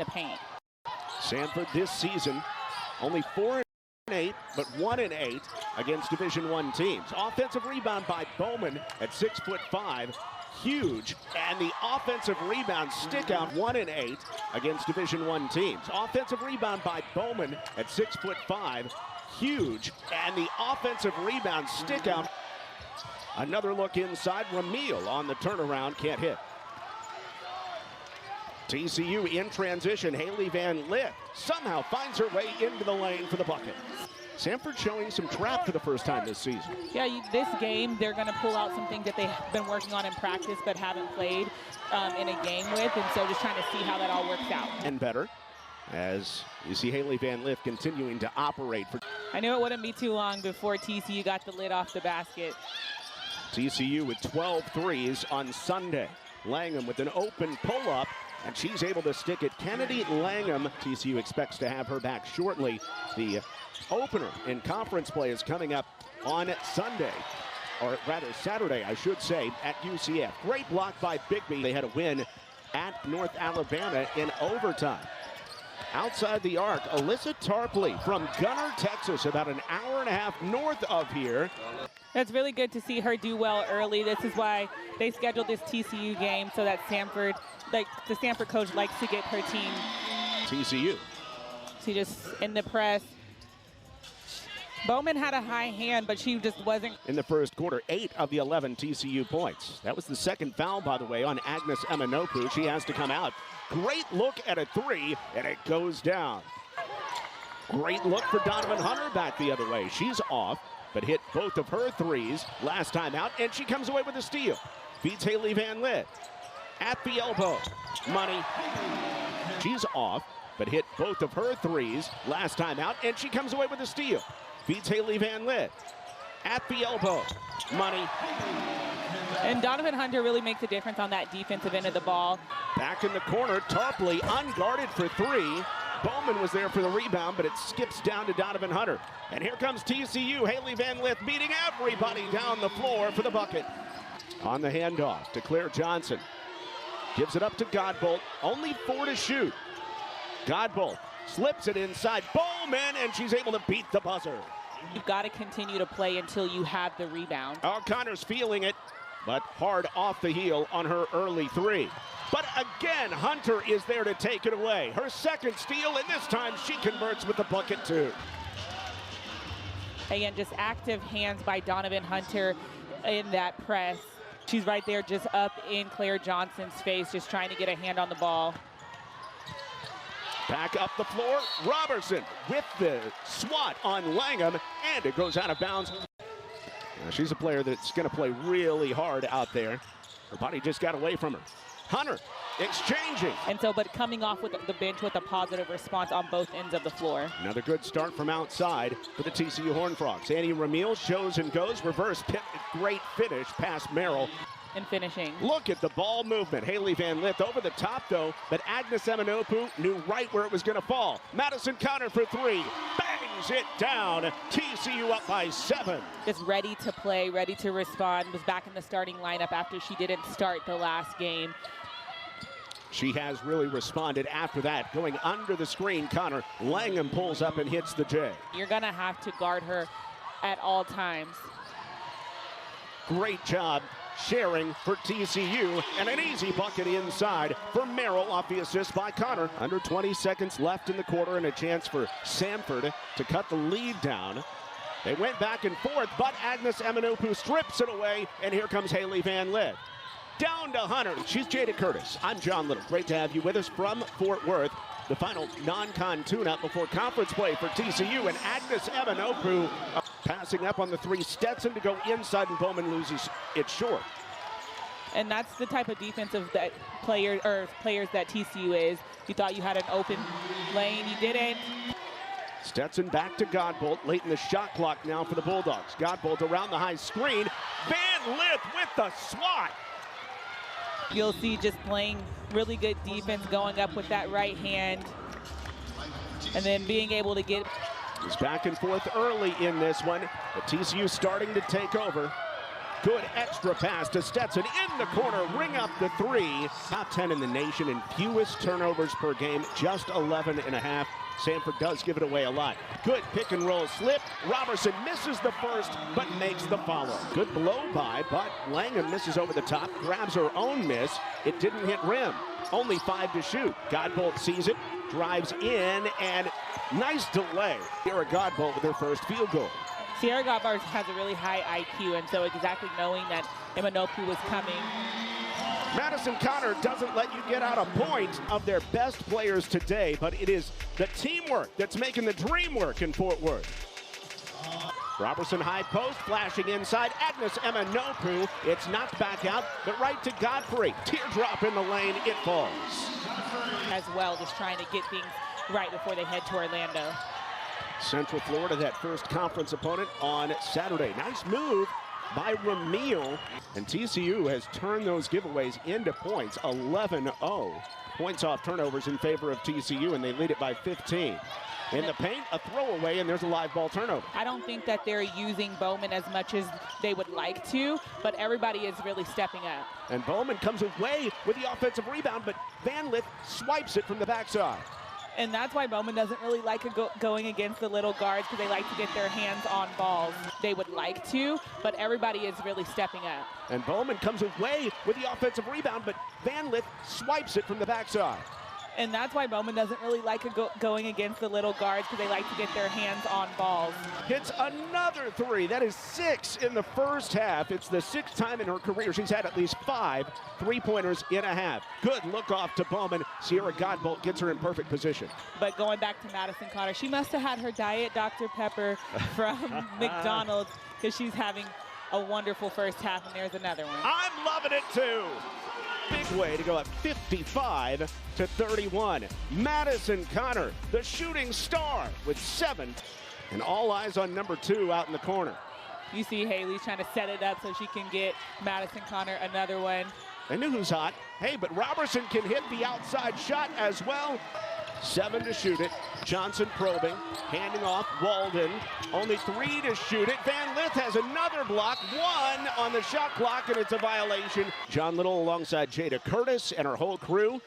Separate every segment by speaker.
Speaker 1: the paint.
Speaker 2: Samford this season only 4-8, but 1-8 against Division I teams. Offensive rebound by Bowman at 6'5", huge, and the offensive rebound stick out 1-8 against Division I teams. Offensive rebound by Bowman at 6'5", huge, and the offensive rebound stick out. Another look inside. Ramil on the turnaround, can't hit. TCU in transition. Haley Van Lith somehow finds her way into the lane for the bucket. Samford showing some trap for the first time this season.
Speaker 1: Yeah, this game, they're going to pull out some things that they've been working on in practice but haven't played in a game with, and so just trying to see how that all works out. And
Speaker 2: better, as you see Haley Van Lith continuing to operate.
Speaker 1: I knew it wouldn't be too long before TCU got the lid off the basket.
Speaker 2: TCU with 12 threes on Sunday. Langham with an open pull-up, and she's able to stick it. Kennedy Langham, TCU expects to have her back shortly. The opener in conference play is coming up on Sunday, or rather Saturday, I should say, at UCF. Great block by Bigby. They had a win at North Alabama in overtime. Outside the arc, Alyssa Tarpley from Gunner, Texas, about an hour and a half north of here.
Speaker 1: It's really good to see her do well early. This is why they scheduled this TCU game, so that Samford, like the Samford coach, likes to get her team.
Speaker 2: TCU.
Speaker 1: She just in the press. Bowman had a high hand, but she just wasn't.
Speaker 2: In the first quarter, 8 of the 11 TCU points. That was the second foul, by the way, on Agnes Eminoku. She has to come out. Great look at a three, and it goes down. Great look for Donovan Hunter back the other way. She's off, but hit both of her threes last time out, and she comes away with a steal. Feeds Haley Van Lith. At the elbow. Money. She's off, but hit both of her threes last time out, and she comes away with a steal. Feeds Haley Van Lith. At the elbow. Money.
Speaker 1: And Donovan Hunter really makes a difference on that defensive end of the ball.
Speaker 2: Back in the corner, Tarpley unguarded for three. Bowman was there for the rebound, but it skips down to Donovan Hunter. And here comes TCU. Haley Van Lith beating everybody down the floor for the bucket. On the handoff to Claire Johnson. Gives it up to Godbolt. Only 4 to shoot. Godbolt slips it inside Bowman, and she's able to beat the buzzer.
Speaker 1: You've got to continue to play until you have the rebound.
Speaker 2: Connor's feeling it, but hard off the heel on her early three. But again, Hunter is there to take it away. Her second steal, and this time she converts with the bucket too.
Speaker 1: Again, just active hands by Donovan Hunter in that press. She's right there just up in Claire Johnson's face, just trying to get a hand on the ball.
Speaker 2: Back up the floor, Robertson with the swat on Langham, and it goes out of bounds. Now, she's a player that's going to play really hard out there. Her body just got away from her. Hunter exchanging.
Speaker 1: And so, but coming off with the bench with a positive response on both ends of the floor.
Speaker 2: Another good start from outside for the TCU Horned Frogs. Annie Ramil shows and goes, reverse pit, great finish past Merrill.
Speaker 1: And finishing.
Speaker 2: Look at the ball movement. Haley Van Lith over the top though, but Agnes Eminoku knew right where it was going to fall. Madison Conner for three, bangs it down. TCU up by 7.
Speaker 1: Just ready to play, ready to respond. Was back in the starting lineup after she didn't start the last game.
Speaker 2: She has really responded after that. Going under the screen, Conner. Langham pulls up and hits the J.
Speaker 1: You're going to have to guard her at all times.
Speaker 2: Great job sharing for TCU, and an easy bucket inside for Merrill off the assist by Conner. Under 20 seconds left in the quarter, and a chance for Samford to cut the lead down. They went back and forth, but Agnes Eminoku strips it away, and here comes Haley Van Lith. Down to Hunter. She's Jada Curtis. I'm John Little. Great to have you with us from Fort Worth. The final non-con tune-up before conference play for TCU, and Agnes Eminoku passing up on the three. Stetson to go inside, and Bowman loses it short.
Speaker 1: And that's the type of defensive that players that TCU is. You thought you had an open lane, you didn't.
Speaker 2: Stetson back to Godbolt, late in the shot clock now for the Bulldogs. Godbolt around the high screen. Van Lith with the swat.
Speaker 1: You'll see just playing really good defense, going up with that right hand, and then being able to get.
Speaker 2: It's back and forth early in this one, but TCU starting to take over. Good extra pass to Stetson in the corner, ring up the three. Top 10 in the nation in fewest turnovers per game, just 11.5. Samford does give it away a lot. Good pick and roll slip. Robertson misses the first, but makes the follow. Good blow by, but Langham misses over the top, grabs her own miss. It didn't hit rim. Only 5 to shoot. Godbolt sees it, drives in, and nice delay. Sierra Godbolt with her first field goal.
Speaker 1: Sierra Godbolt has a really high IQ, and so exactly knowing that Emanoku was coming.
Speaker 2: Madison Conner doesn't let you get out a point of their best players today, but it is the teamwork that's making the dream work in Fort Worth. Robertson high post, flashing inside. Agnes Emanoku. It's knocked back out, but right to Godfrey. Teardrop in the lane, it falls.
Speaker 1: As well, just trying to get things right before they head to Orlando.
Speaker 2: Central Florida, that first conference opponent on Saturday. Nice move by Ramil, and TCU has turned those giveaways into points. 11-0. Points off turnovers in favor of TCU, and they lead it by 15. In the paint, a throwaway, and there's a live ball turnover.
Speaker 1: I don't think that they're using Bowman as much as they would like to, but everybody is really stepping up.
Speaker 2: And Bowman comes away with the offensive rebound, but Van Lith swipes it from the backside.
Speaker 1: And that's why Bowman doesn't really like going against the little guards, because they like to get their hands on balls. They would like to, but everybody is really stepping up.
Speaker 2: And Bowman comes away with the offensive rebound, but Van Lith swipes it from the backside.
Speaker 1: And that's why Bowman doesn't really like going against the little guards, because they like to get their hands on balls.
Speaker 2: Hits another three. That is 6 in the first half. It's the 6th time in her career she's had at least 5 three-pointers in a half. Good look off to Bowman. Sierra Godbolt gets her in perfect position.
Speaker 1: But going back to Madison Conner, she must have had her Diet Dr. Pepper from McDonald's, because she's having a wonderful first half, and there's another one.
Speaker 2: I'm loving it too. Big way to go up 55-31. Madison Conner, the shooting star, with 7. And all eyes on number 2 out in the corner.
Speaker 1: You see Haley's trying to set it up so she can get Madison Conner another one.
Speaker 2: They knew who's hot. Hey, but Robertson can hit the outside shot as well. 7 to shoot it. Johnson probing, handing off. Walden, only 3 to shoot it. Van Lith has another block. 1 on the shot clock, and it's a violation. John Little alongside Jada Curtis and her whole crew.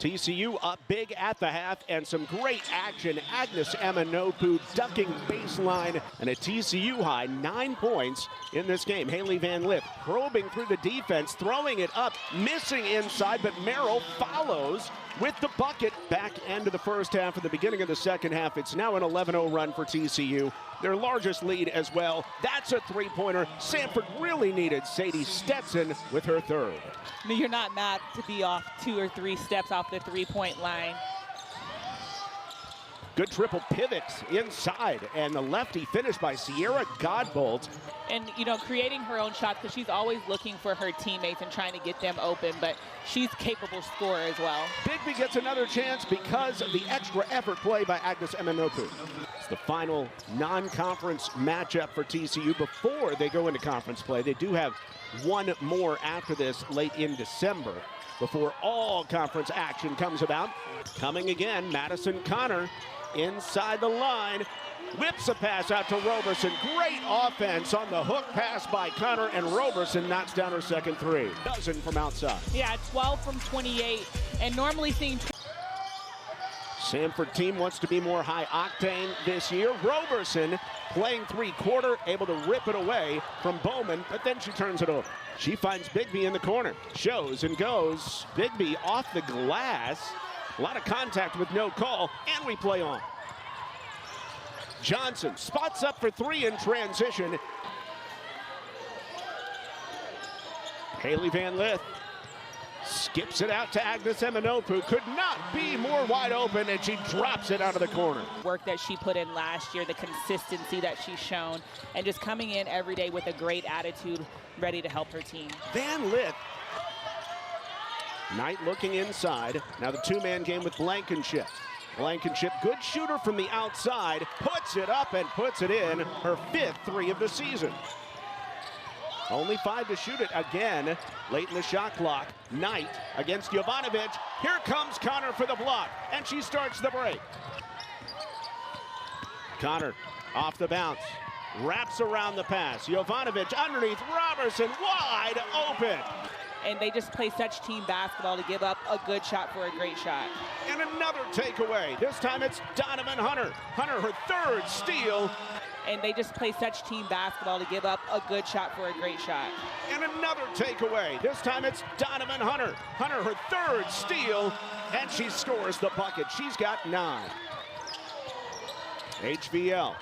Speaker 2: TCU up big at the half, and some great action. Agnes Emanoku ducking baseline, and a TCU high 9 points in this game. Haley Van Lith probing through the defense, throwing it up, missing inside, but Merrill follows with the bucket. Back end of the first half and the beginning of the second half. It's now an 11-0 run for TCU. Their largest lead as well. That's a three-pointer. Samford really needed Sadie Stetson with her third.
Speaker 1: I mean, you're not mad to be off 2 or 3 steps off the three-point line.
Speaker 2: Good triple pivots inside, and the lefty finished by Sierra Godbolt.
Speaker 1: And, you know, creating her own shots, because she's always looking for her teammates and trying to get them open, but she's a capable scorer as well.
Speaker 2: Bigby gets another chance because of the extra effort play by Agnes Emanoku. It's the final non-conference matchup for TCU before they go into conference play. They do have one more after this late in December before all conference action comes about. Coming again, Madison Conner inside the line. Whips a pass out to Roberson. Great offense on the hook pass by Conner, and Roberson knocks down her second 3. Dozen from outside.
Speaker 1: Yeah, 12 from 28, and normally seeing...
Speaker 2: Samford team wants to be more high octane this year. Roberson playing three-quarter, able to rip it away from Bowman, but then she turns it over. She finds Bigby in the corner. Shows and goes. Bigby off the glass. A lot of contact with no call, and we play on. Johnson spots up for 3 in transition. Haley Van Lith skips it out to Agnes Emanoku. Could not be more wide open, and she drops it out of the corner.
Speaker 1: Work that she put in last year, the consistency that she's shown, and just coming in every day with a great attitude, ready to help her team.
Speaker 2: Van Lith. Knight looking inside. Now the 2-man game with Blankenship. Blankenship, good shooter from the outside, puts it up and puts it in. Her 5th 3 of the season. Only 5 to shoot it again. Late in the shot clock. Knight against Jovanovic. Here comes Conner for the block, and she starts the break. Conner off the bounce. wraps around the pass. Jovanovic underneath Robertson, wide open.
Speaker 1: And they just play such team basketball to give up a good shot for a great shot.
Speaker 2: And another takeaway. This time it's Donovan Hunter. Hunter, her third steal.
Speaker 1: And they just play such team basketball to give up a good shot for a great shot.
Speaker 2: And another takeaway. This time it's Donovan Hunter. Hunter, her third steal, and she scores the bucket. She's got 9. HVL.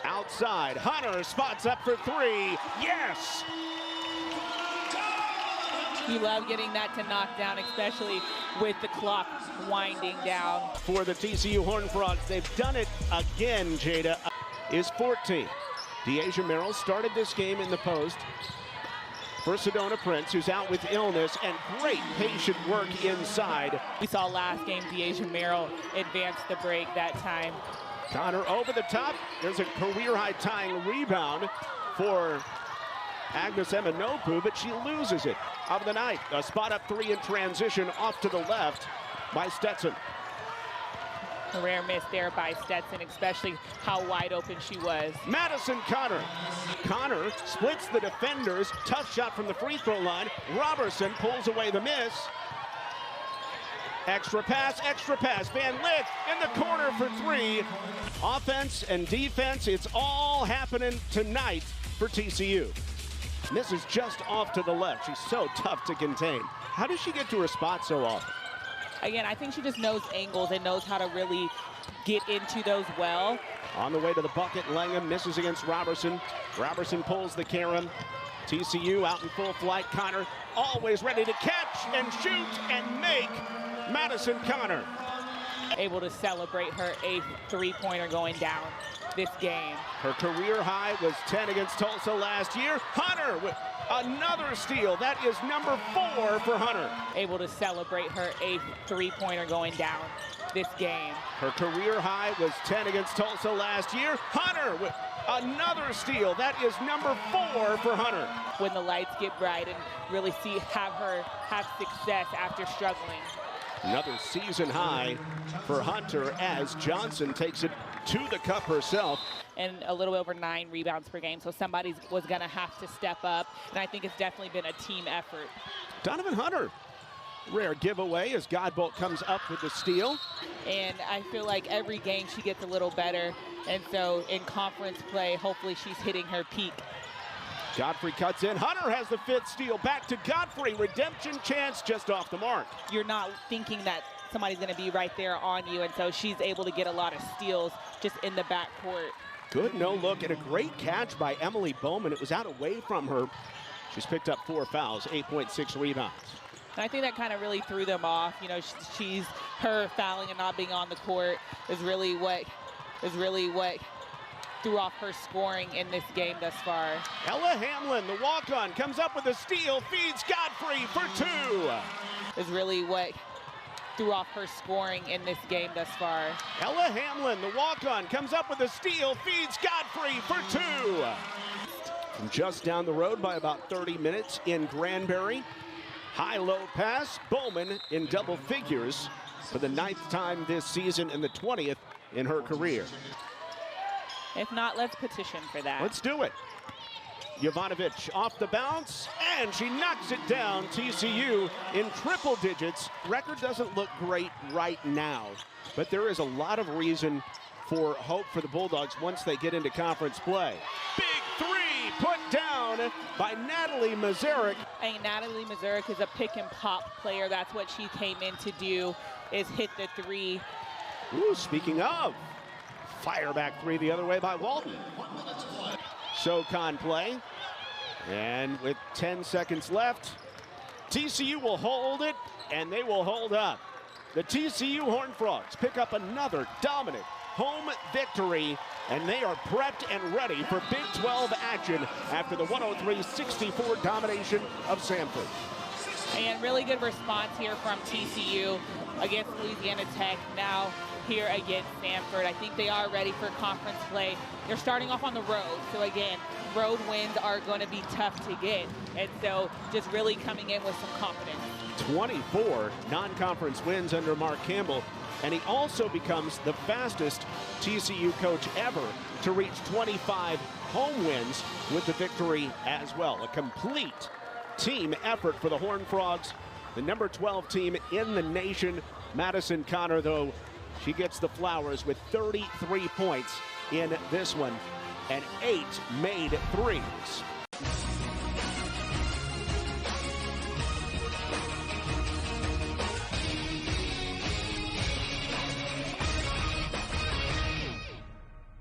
Speaker 2: Outside, Hunter spots up for 3. Yes!
Speaker 1: You love getting that to knock down, especially with the clock winding down.
Speaker 2: For the TCU Horned Frogs, they've done it again, Jada, is 14. Deasia Merrill started this game in the post for Sedona Prince, who's out with illness, and great patient work inside.
Speaker 1: We saw last game Deasia Merrill advance the break that time.
Speaker 2: Conner over the top. There's a career-high tying rebound for Agnes Eminopu, but she loses it. Of the night, a spot up 3 in transition off to the left by Stetson.
Speaker 1: A rare miss there by Stetson, especially how wide open she was.
Speaker 2: Madison Conner. Conner splits the defenders. Tough shot from the free throw line. Robertson pulls away the miss. Extra pass, extra pass. Van Lith in the corner for 3. Offense and defense, it's all happening tonight for TCU. Misses just off to the left. She's so tough to contain. How does she get to her spot so often?
Speaker 1: Again, I think she just knows angles and knows how to really get into those well.
Speaker 2: On the way to the bucket, Langham misses against Robertson. Robertson pulls the carom. TCU out in full flight. Conner always ready to catch and shoot and make. Madison Conner
Speaker 1: Able to celebrate her 8th three-pointer going down this game.
Speaker 2: Her career high was 10 against Tulsa last year. Hunter with another steal. That is number 4 for Hunter.
Speaker 1: Able to celebrate her 8th three-pointer going down this game.
Speaker 2: Her career high was 10 against Tulsa last year. Hunter with another steal. That is number 4 for Hunter.
Speaker 1: When the lights get bright and really have her have success after struggling.
Speaker 2: Another season high for Hunter as Johnson takes it to the cup herself.
Speaker 1: And a little over 9 rebounds per game, so somebody was going to have to step up, and I think it's definitely been a team effort.
Speaker 2: Donovan Hunter, rare giveaway as Godbolt comes up with the steal.
Speaker 1: And I feel like every game she gets a little better, and so in conference play, hopefully she's hitting her peak.
Speaker 2: Godfrey cuts in. Hunter has the 5th steal. Back to Godfrey. Redemption chance just off the mark.
Speaker 1: You're not thinking that somebody's going to be right there on you, and so she's able to get a lot of steals just in the backcourt.
Speaker 2: Good no look and a great catch by Emily Bowman. It was out away from her. She's picked up 4 fouls, 8.6 rebounds.
Speaker 1: And I think that kind of really threw them off. You know, her fouling and not being on the court is really what threw off her scoring in this game thus far.
Speaker 2: Ella Hamlin, the walk-on, comes up with a steal, feeds Godfrey for 2.
Speaker 1: Is really what threw off her scoring in this game thus far.
Speaker 2: Ella Hamlin, the walk-on, comes up with a steal, feeds Godfrey for 2. From just down the road by about 30 minutes in Granbury. High-low pass, Bowman in double figures for the 9th time this season and the 20th in her career.
Speaker 1: If not, let's petition for that.
Speaker 2: Let's do it. Jovanovic off the bounce, and she knocks it down. TCU in triple digits. Record doesn't look great right now, but there is a lot of reason for hope for the Bulldogs once they get into conference play. Big 3 put down by Natalie Mazurek.
Speaker 1: And Natalie Mazurek is a pick and pop player. That's what she came in to do, is hit the 3.
Speaker 2: Ooh, speaking of, fire back 3 the other way by Walton. SoCon play, and with 10 seconds left, TCU will hold it, and they will hold up. The TCU Horned Frogs pick up another dominant home victory, and they are prepped and ready for Big 12 action after the 103-64 domination of Samford.
Speaker 1: And really good response here from TCU against Louisiana Tech, now here against Samford. I think they are ready for conference play. They're starting off on the road, so again, road wins are going to be tough to get, and so just really coming in with some confidence.
Speaker 2: 24 non-conference wins under Mark Campbell. And he also becomes the fastest TCU coach ever to reach 25 home wins with the victory as well. A complete team effort for the Horned Frogs, the number 12 team in the nation. Madison Conner, though, she gets the flowers with 33 points in this one and 8 made threes.